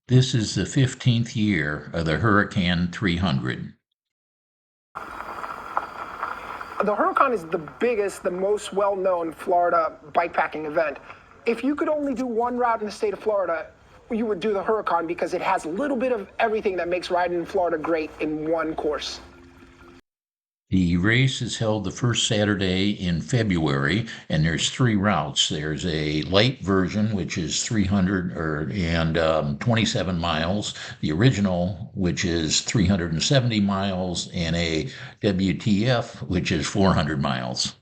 This is the 15th year of the Huracan 300. The Huracan is the biggest, the most well-known Florida bikepacking event. If you could only do one route in the state of Florida, you would do the Huracan because it has a little bit of everything that makes riding in Florida great in one course. The race is held the first Saturday in February, and there's three routes. There's a light version, which is 327 miles, the original, which is 370 miles, and a WTF, which is 400 miles.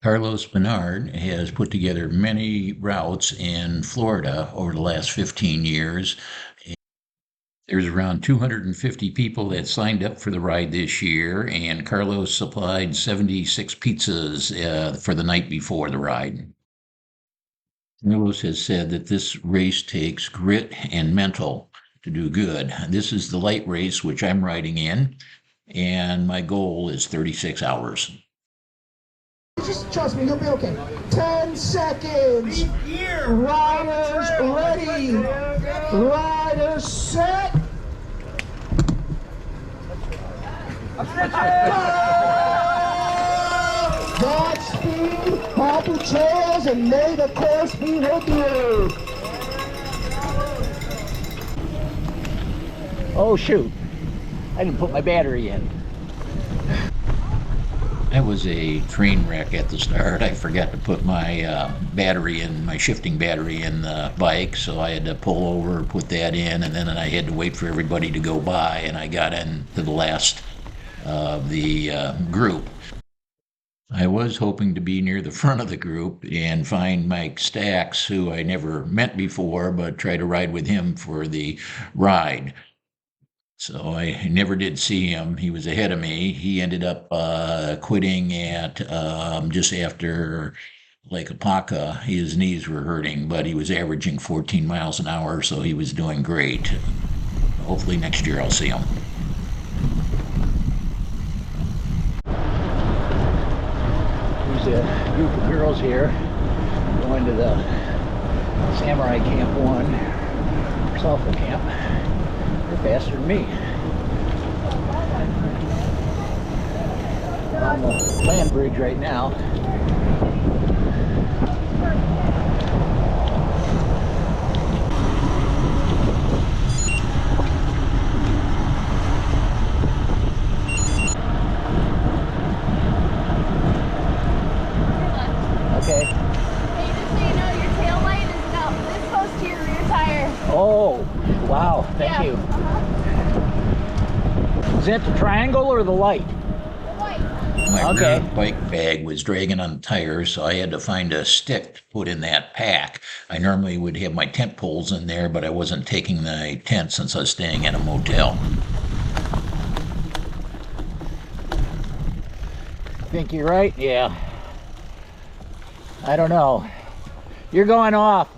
Carlos Bernard has put together many routes in Florida over the last 15 years. There's around 250 people that signed up for the ride this year, and Carlos supplied 76 pizzas for the night before the ride. Carlos has said that this race takes grit and mental to do good. This is the light race, which I'm riding in, and my goal is 36 hours. Just trust me, you'll be okay. 10 seconds. Riders ready. Riders set. Godspeed, happy trails, and may the course be with you. Oh shoot, I didn't put my battery in. That was a train wreck at the start. I forgot to put my battery in, my shifting battery in the bike, so I had to pull over, put that in, and then I had to wait for everybody to go by, and I got into the last of the group. I was hoping to be near the front of the group and find Mike Stacks, who I never met before, but try to ride with him for the ride. So I never did see him. He was ahead of me. He ended up quitting at just after Lake Apaka. His knees were hurting, but he was averaging 14 miles an hour, so he was doing great. Hopefully next year I'll see him. There's a group of girls here going to the Samurai Camp 1 Sulphur Camp. They're faster than me. We're on the land bridge right now. Okay. Hey, just so you know, your tail light is about this close to your rear tire. Oh, wow. Thank you. Is that the triangle or the light? White. My Okay. rear bike bag was dragging on the tires, so I had to find a stick to put in that pack. I normally would have my tent poles in there, but I wasn't taking the tent since I was staying at a motel. Think you're right? Yeah. I don't know. You're going off.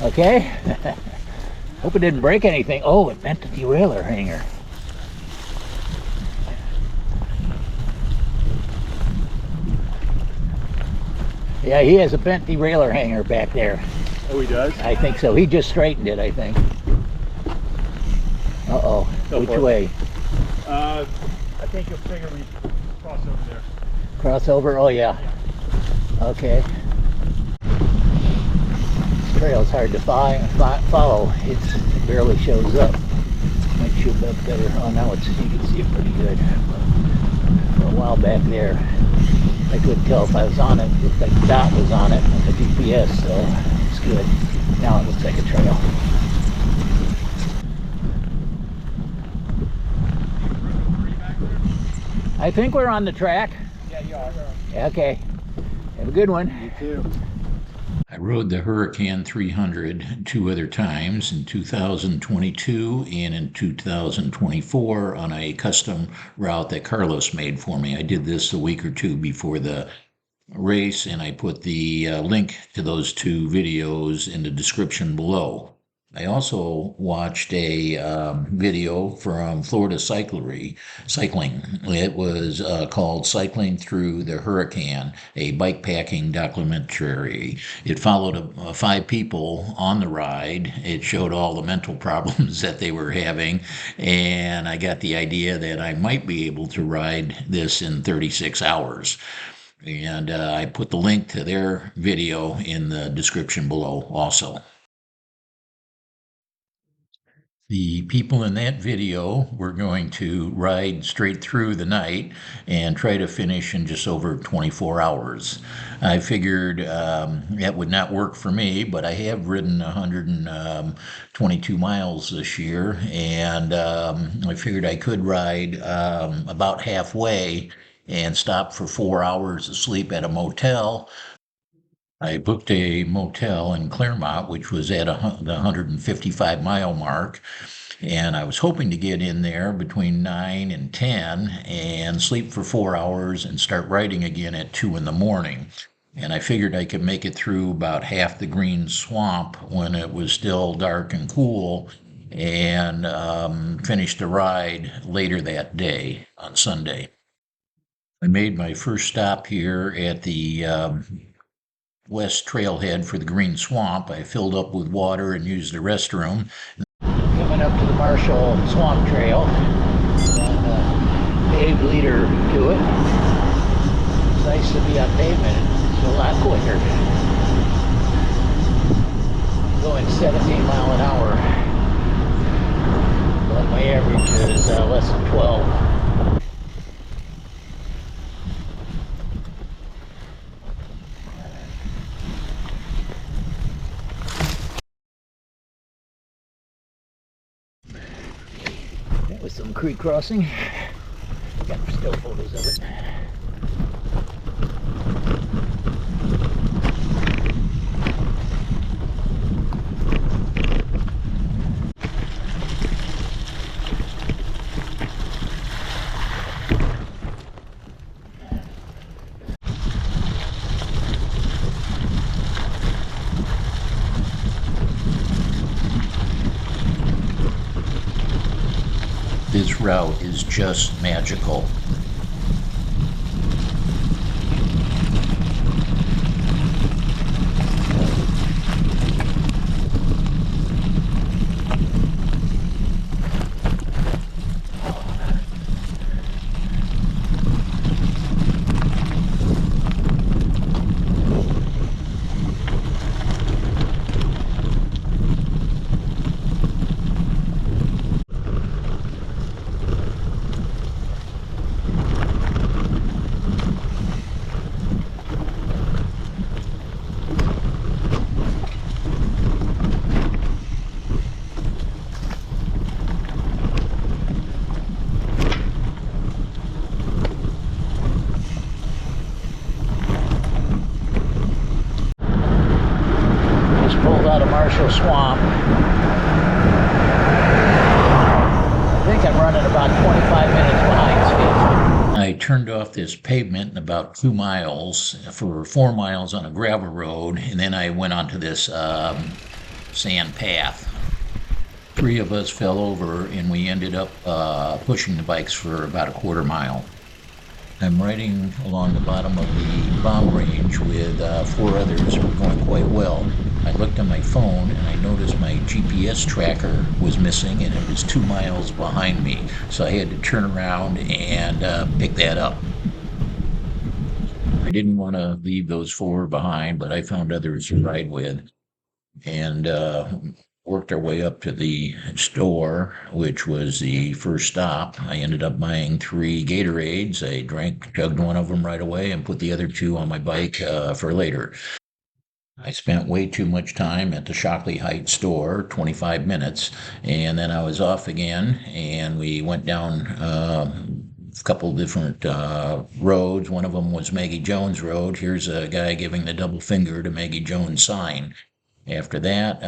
Okay. Hope it didn't break anything. Oh, it bent the derailleur hanger. Yeah, he has a bent derailleur hanger back there. Oh, he does? I think so. He just straightened it, I think. Uh-oh. Go Which for it. way? I think you'll figure we cross over there. Crossover? Oh, yeah. Okay. This trail's hard to follow. It barely shows up. Might show up better. Oh, now you can see it pretty good. For a while back there, I couldn't tell if I was on it. It looked like the dot was on it on the GPS, so it's good. Now it looks like a trail. I think we're on the track. Yeah, you are. Okay. Have a good one. You too. I rode the Huracan 300 two other times, in 2022 and in 2024 on a custom route that Karlos made for me. I did this a week or two before the race, and I put the link to those two videos in the description below. I also watched a video from Florida Cycling. It was called Cycling Through the Huracan, a bikepacking documentary. It followed five people on the ride. It showed all the mental problems that they were having, and I got the idea that I might be able to ride this in 36 hours. And I put the link to their video in the description below also. The people in that video were going to ride straight through the night and try to finish in just over 24 hours. I figured that would not work for me, but I have ridden 122 miles this year, and I figured I could ride about halfway and stop for 4 hours of sleep at a motel. I booked a motel in Claremont, which was at the 155-mile mark, and I was hoping to get in there between 9 and 10 and sleep for 4 hours and start riding again at 2 in the morning. And I figured I could make it through about half the green swamp when it was still dark and cool, and finish the ride later that day on Sunday. I made my first stop here at the west trailhead for the Green Swamp. I filled up with water and used the restroom. Coming up to the Marshall Swamp Trail, and paved leader to it. It's nice to be on pavement. It's a lot quicker. Going 17 mile an hour, but my average is less than 12. That was some creek crossing. Got still photos of it. This route is just magical. Pulled out of Marshall Swamp. I think I'm running about 25 minutes behind schedule. I turned off this pavement in about 2 miles for 4 miles on a gravel road, and then I went onto this sand path. 3 of us fell over, and we ended up pushing the bikes for about a quarter mile. I'm riding along the bottom of the bomb range with 4 others who were going quite well. I looked on my phone and I noticed my GPS tracker was missing and it was 2 miles behind me. So I had to turn around and pick that up. I didn't want to leave those 4 behind, but I found others to ride with and worked our way up to the store, which was the first stop. I ended up buying 3 Gatorades. I chugged one of them right away and put the other 2 on my bike for later. I spent way too much time at the Shockley Heights store, 25 minutes, and then I was off again, and we went down a couple different roads. One of them was Maggie Jones Road. Here's a guy giving the double finger to Maggie Jones sign. After that,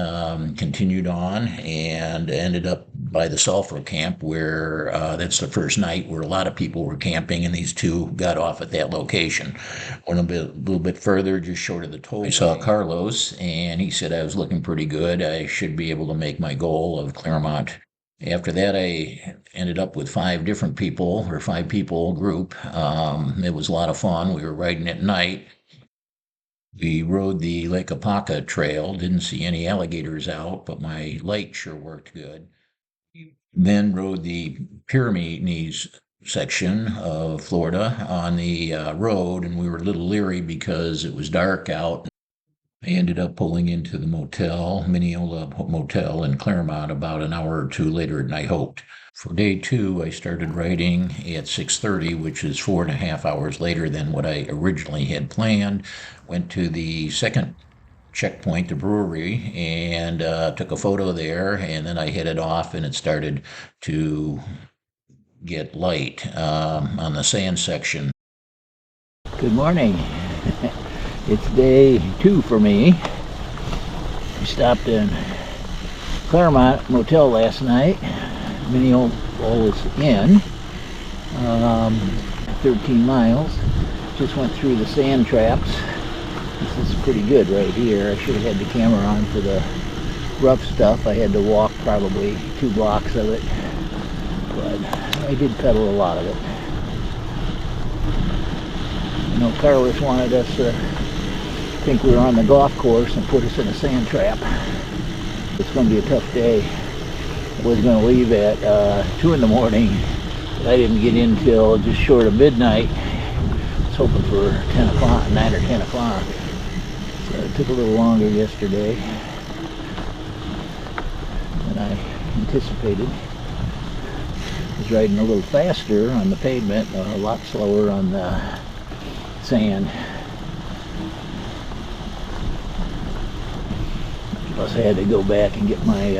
continued on and ended up by the sulfur camp where that's the first night where a lot of people were camping, and these two got off at that location. Went a little bit further, just short of the toll. I saw Carlos, and he said I was looking pretty good. I should be able to make my goal of Claremont. After that, I ended up with five people group. It was a lot of fun. We were riding at night. We rode the Lake Apaca trail. Didn't see any alligators out, but my light sure worked good. Then rode the Pyrenees section of Florida on the road, and we were a little leery because it was dark out. I ended up pulling into the Mineola Motel in Claremont about an hour or two later than I hoped. For day two, I started riding at 6:30, which is 4.5 hours later than what I originally had planned. Went to the second checkpoint, the brewery, and took a photo there, and then I headed off, and it started to get light on the sand section. Good morning. It's day 2 for me. We stopped in Claremont Motel last night. Mineola's Inn. 13 miles. Just went through the sand traps. This is pretty good right here. I should have had the camera on for the rough stuff. I had to walk probably 2 blocks of it, but I did pedal a lot of it. You know, Karlos wanted us to think we were on the golf course and put us in a sand trap. It's going to be a tough day. I was going to leave at 2 in the morning, but I didn't get in till just short of midnight. I was hoping for 10 o'clock, 9 or 10 o'clock. So it took a little longer yesterday than I anticipated. I was riding a little faster on the pavement, a lot slower on the sand. Plus I had to go back and get my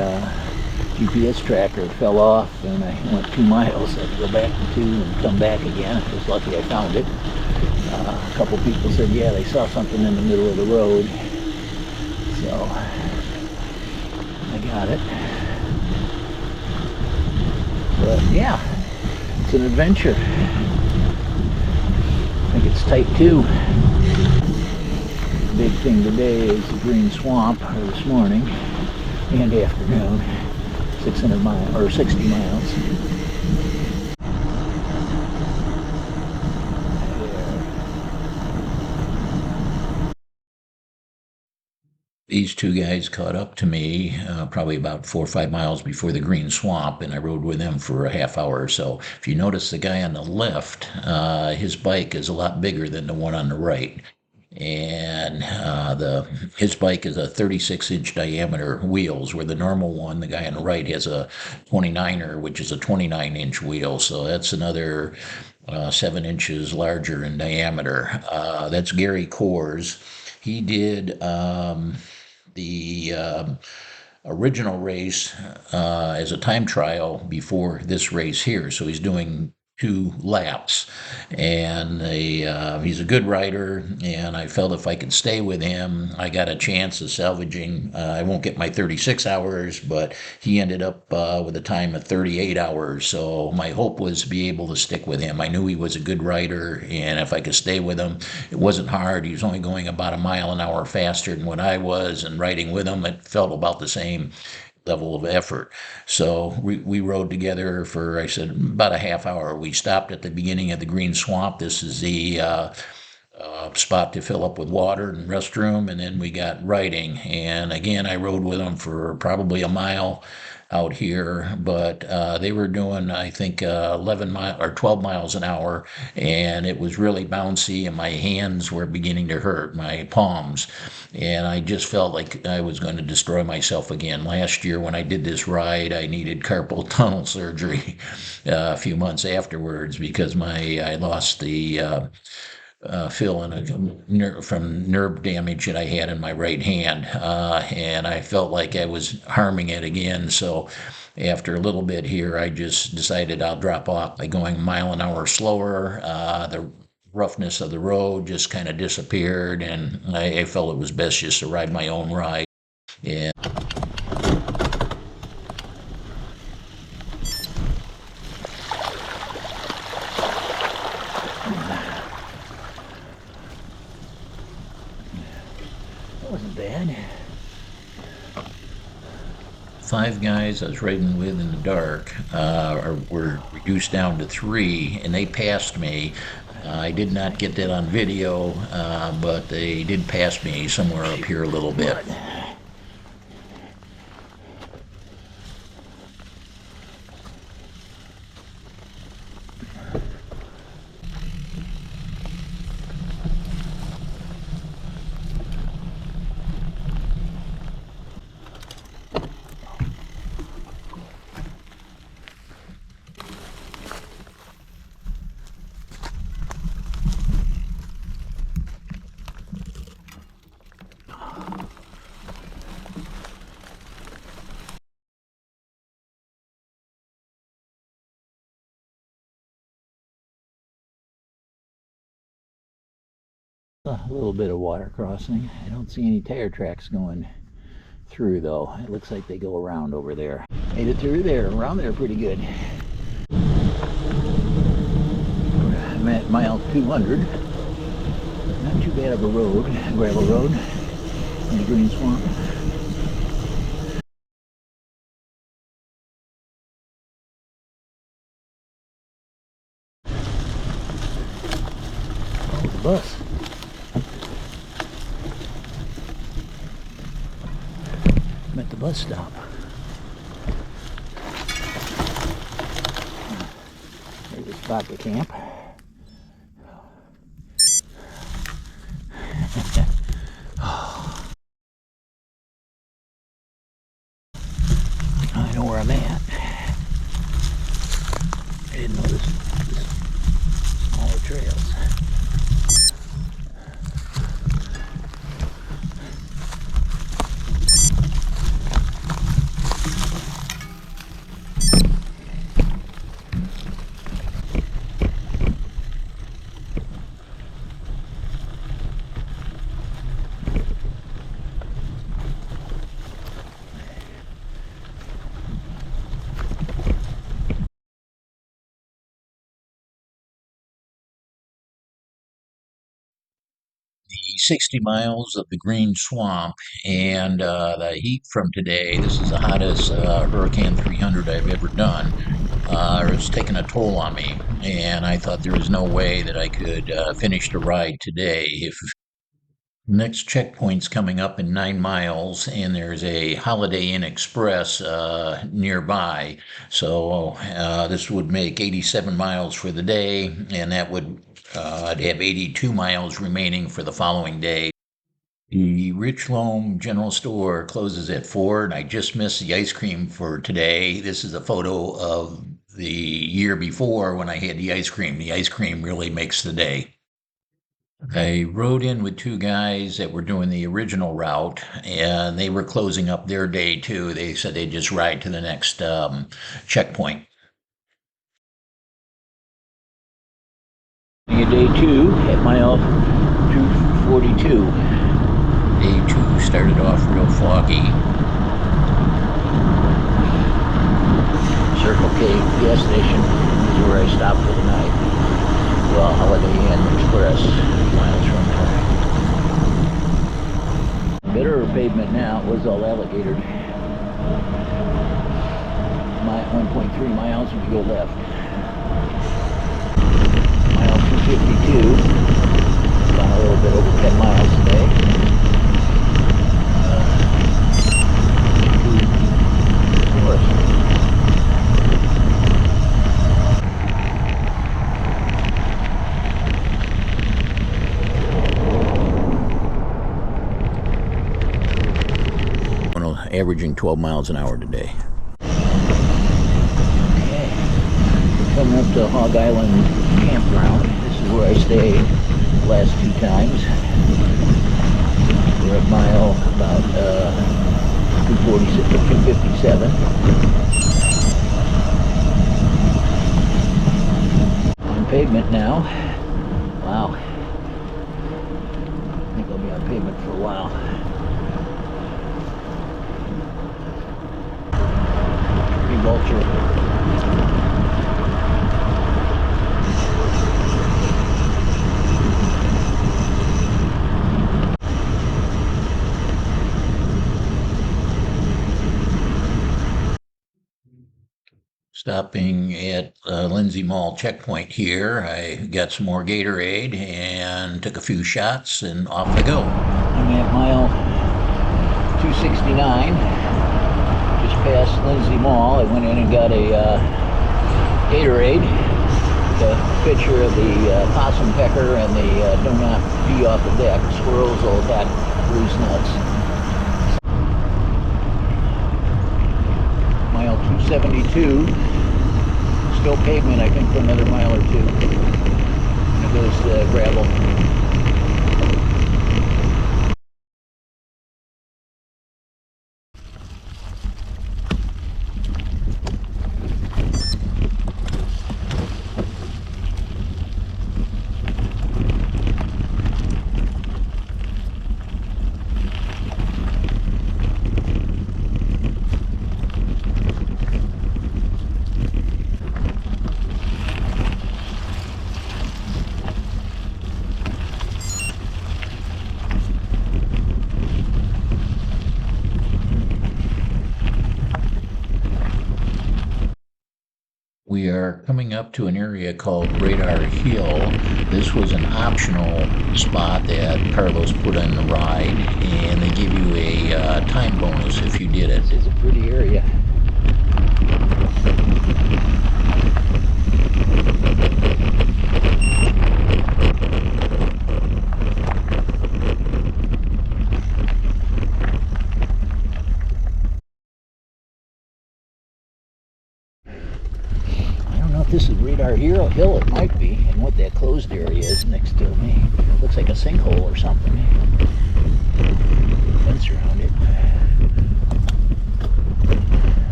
GPS tracker. It fell off and I went 2 miles. I had to go back to 2 and come back again. I was lucky I found it. A couple people said, yeah, they saw something in the middle of the road. So I got it. But yeah, it's an adventure. I think it's type 2. The big thing today is the Green Swamp, or this morning and afternoon, 600 miles or 60 miles. These two guys caught up to me probably about 4 or 5 miles before the Green Swamp, and I rode with them for a half hour or so. If you notice the guy on the left, his bike is a lot bigger than the one on the right. And his bike is a 36-inch diameter wheels, where the normal one, the guy on the right, has a 29er, which is a 29-inch wheel. So that's another 7 inches larger in diameter. That's Gary Kors. He did the original race as a time trial before this race here. So he's doing 2 laps, and he's a good rider, and I felt if I could stay with him, I got a chance of salvaging. I won't get my 36 hours, but he ended up with a time of 38 hours, so my hope was to be able to stick with him. I knew he was a good rider, and if I could stay with him, it wasn't hard. He was only going about a mile an hour faster than what I was, and riding with him, it felt about the same level of effort. So we rode together for, I said, about a half hour. We stopped at the beginning of the Green Swamp. This is the spot to fill up with water and restroom, and then we got riding. And again, I rode with them for probably a mile out here, but they were doing, I think, 11 miles or 12 miles an hour, and it was really bouncy, and my hands were beginning to hurt, my palms, and I just felt like I was going to destroy myself again. Last year when I did this ride, I needed carpal tunnel surgery a few months afterwards because I lost the feel from nerve damage that I had in my right hand, and I felt like I was harming it again. So after a little bit here, I just decided I'll drop off by going a mile an hour slower. The roughness of the road just kind of disappeared, and I felt it was best just to ride my own ride. And 5 guys I was riding with in the dark were reduced down to 3, and they passed me. I did not get that on video, but they did pass me somewhere up here a little bit. A little bit of water crossing. I don't see any tire tracks going through though. It looks like they go around over there. Made it through there, around there pretty good. I'm at mile 200. Not too bad of a road, gravel road in the green swamp. Oh, the bus. I'm at the bus stop. There's a spot to camp. I know where I'm at. I didn't know this smaller trails. The 60 miles of the green swamp and the heat from today, this is the hottest Huracan 300 I've ever done. It's taken a toll on me, and I thought there was no way that I could finish the ride today. If next checkpoint's coming up in 9 miles, and there's a Holiday Inn Express nearby, so this would make 87 miles for the day, and that would I'd have 82 miles remaining for the following day. The Rich Loam General Store closes at 4, and I just missed the ice cream for today. This is a photo of the year before when I had the ice cream. The ice cream really makes the day. I rode in with 2 guys that were doing the original route, and they were closing up their day too. They said they'd just ride to the next checkpoint. Day 2 at mile 242. Day 2 started off real foggy. Circle K gas station is where I stopped for the night. Well, Holiday Inn Express, miles from there. Better pavement now. It was all alligator. 1.3 miles if you go left. Mile 252. Gone a little bit over 10 miles today. Averaging 12 miles an hour today. Okay, coming up to Hog Island Campground. This is where I stayed the last 2 times. We're at mile about 257. On pavement now. Wow. I think I'll be on pavement for a while. Vulture. Stopping at Lindsay Mall checkpoint here. I got some more Gatorade and took a few shots and off I go. I'm at mile 269, just past Lindsay Mall. I went in and got a Gatorade, a picture of the possum pecker and the do not pee off the deck. Squirrels all got loose nuts. Mile 272, still pavement I think for another mile or two. There goes the gravel. We are coming up to an area called Radar Hill. This was an optional spot that Karlos put on the ride, and they give you a time bonus if you did it. This is a pretty area. This is Radar Hill, it might be, and what that closed area is next to me. Looks like a sinkhole or something. Fence around it.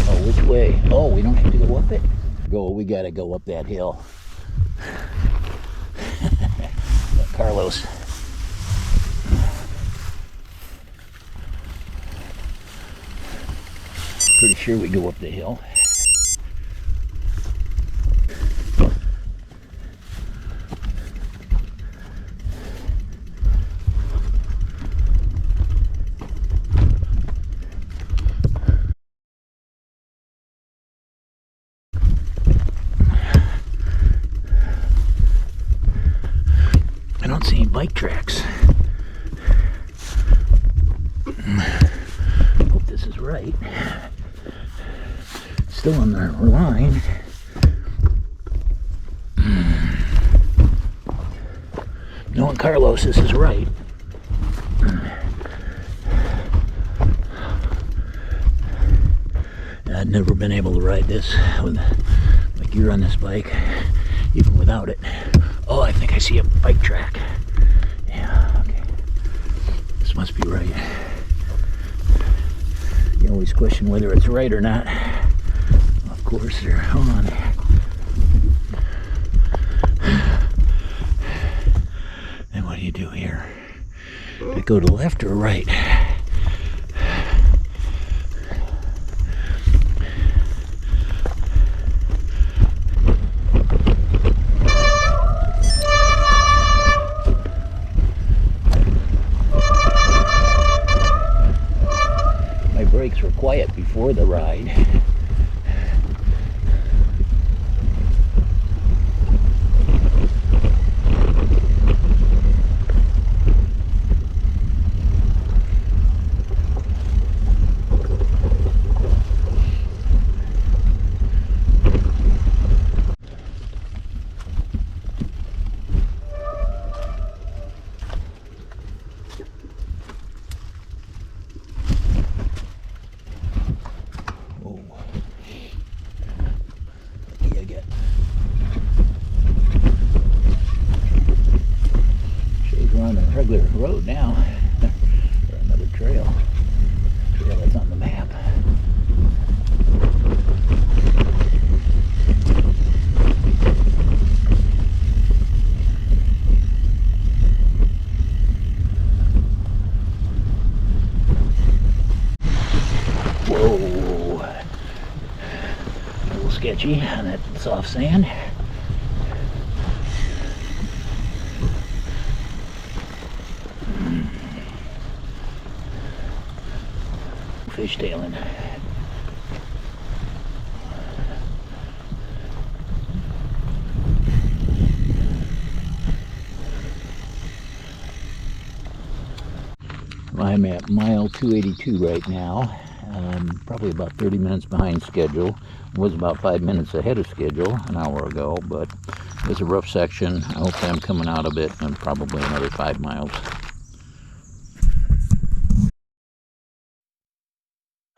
Oh, which way? Oh, we don't have to go up it? We gotta go up that hill. Karlos. Pretty sure we go up the hill. I don't see any bike tracks. Hope this is right. Still on the line. Knowing Karlos, this is right. I've never been able to ride this with my gear on this bike, even without it. Oh, I think I see a bike track. Yeah, okay. This must be right. You always question whether it's right or not. Of course, they're on. Then what do you do here? Do I go to the left or right? My brakes were quiet before the ride. Regular road now, or another trail that's on the map. Whoa, a little sketchy on that soft sand. fishtailing. I'm at mile 282 right now. Probably about 30 minutes behind schedule. Was about 5 minutes ahead of schedule an hour ago, but it's a rough section. I hope I'm coming out of it in probably another 5 miles.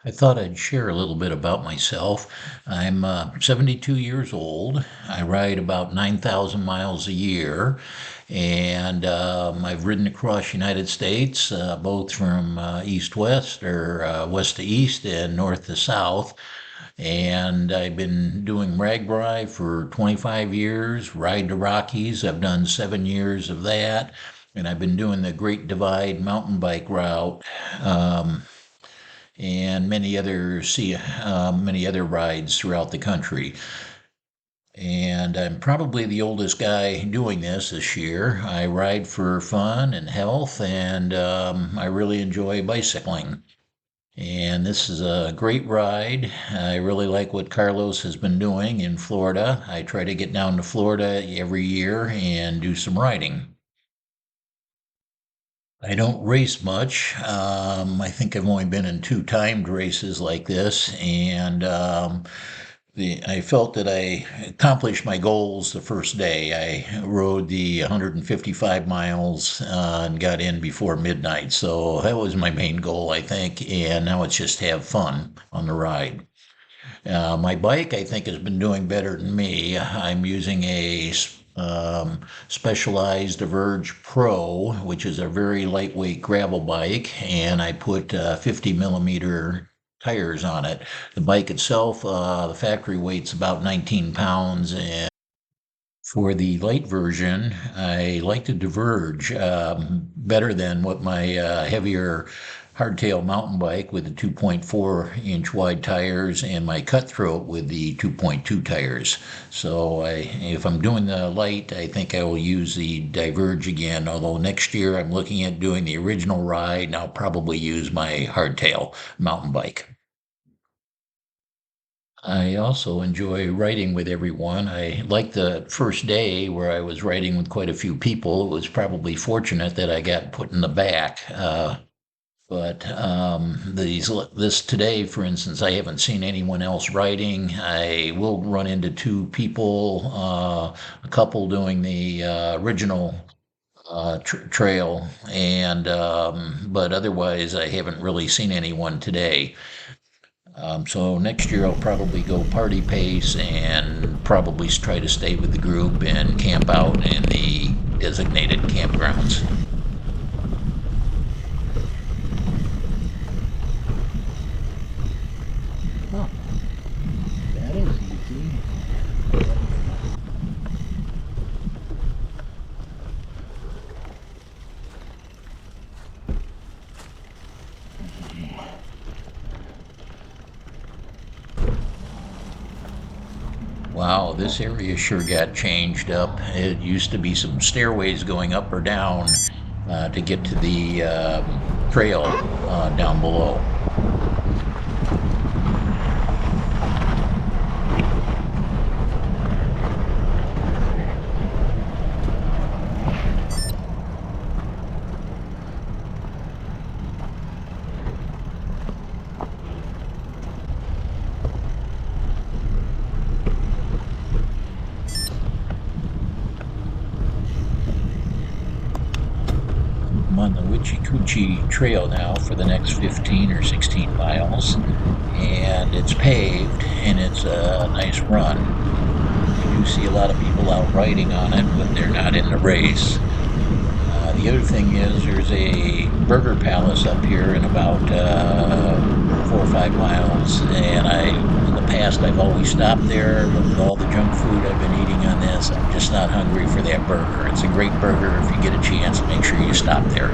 I thought I'd share a little bit about myself. I'm 72 years old. I ride about 9,000 miles a year, and I've ridden across the United States, both from east-west or west to east and north to south. And I've been doing RAGBRAI for 25 years, Ride the Rockies. I've done 7 years of that, and I've been doing the Great Divide mountain bike route. And many other rides throughout the country. And I'm probably the oldest guy doing this year. I ride for fun and health, and I really enjoy bicycling. And this is a great ride. I really like what Karlos has been doing in Florida. I try to get down to Florida every year and do some riding. I don't race much. I think I've only been in two timed races like this, and I felt that I accomplished my goals the first day. I rode the 155 miles and got in before midnight, so that was my main goal, I think. And now it's just have fun on the ride. My bike, I think, has been doing better than me. I'm using a Specialized Verge Pro, which is a very lightweight gravel bike, and I put 50 millimeter tires on it. The bike itself, the factory weight's about 19 pounds, and for the light version, I like the Diverge better than what my heavier hardtail mountain bike with the 2.4-inch wide tires and my Cutthroat with the 2.2 tires. So if I'm doing the light, I think I will use the Diverge again, although next year I'm looking at doing the original ride, and I'll probably use my hardtail mountain bike. I also enjoy riding with everyone. I like the first day where I was riding with quite a few people. It was probably fortunate that I got put in the back. But this today, for instance, I haven't seen anyone else riding. I will run into two people, a couple doing the original trail, and but otherwise, I haven't really seen anyone today. So next year I'll probably go party pace and probably try to stay with the group and camp out in the designated campgrounds. Oh, that is easy. Wow, this area sure got changed up. It used to be some stairways going up or down to get to the trail down below. I'm on the Witchy Trail now for the next 15 or 16 miles, and it's paved and it's a nice run. You do see a lot of people out riding on it, but they're not in the race. The other thing is there's a burger palace up here in about 4 or 5 miles, and in the past I've always stopped there, but with all the junk food I've been eating on this, I'm just not hungry for that burger. It's a great burger. If you get a chance, make sure you stop there.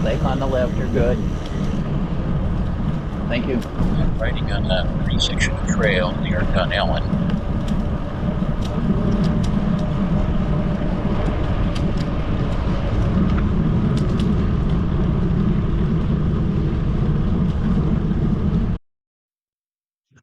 Lake on the left are good. Thank you. I'm riding on a pretty section of trail near Ellen.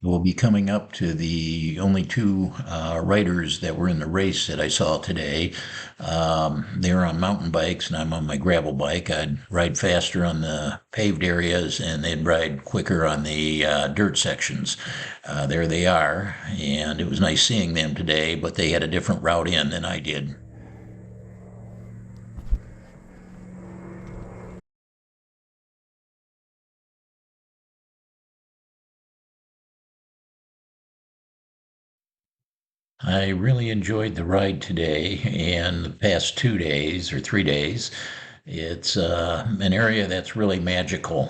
We'll be coming up to the only two riders that were in the race that I saw today. They were on mountain bikes, and I'm on my gravel bike. I'd ride faster on the paved areas, and they'd ride quicker on the dirt sections. There they are, and it was nice seeing them today, but they had a different route in than I did. I really enjoyed the ride today and the past 2 days or 3 days. It's an area that's really magical.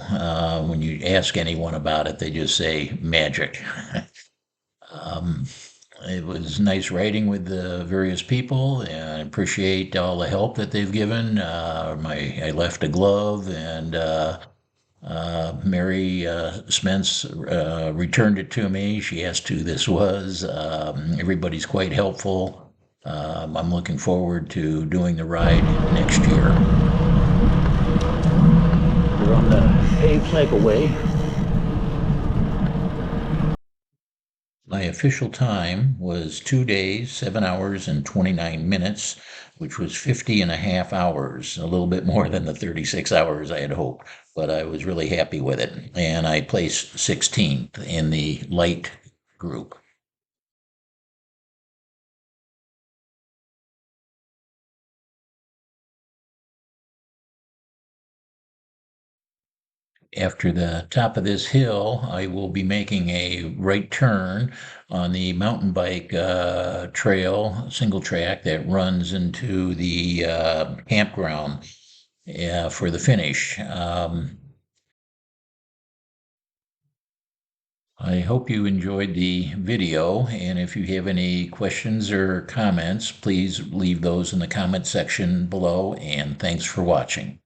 When you ask anyone about it, they just say magic. um, it was nice riding with the various people, and I appreciate all the help that they've given. I left a glove, and Mary Spence returned it to me. She asked who this was. Everybody's quite helpful. I'm looking forward to doing the ride next year. We're on the paved cycleway. My official time was 2 days, 7 hours, and 29 minutes, which was 50 and a half hours, a little bit more than the 36 hours I had hoped, but I was really happy with it. And I placed 16th in the light group. After the top of this hill, I will be making a right turn on the mountain bike trail, single track that runs into the campground for the finish. I hope you enjoyed the video, and if you have any questions or comments, please leave those in the comment section below, and thanks for watching.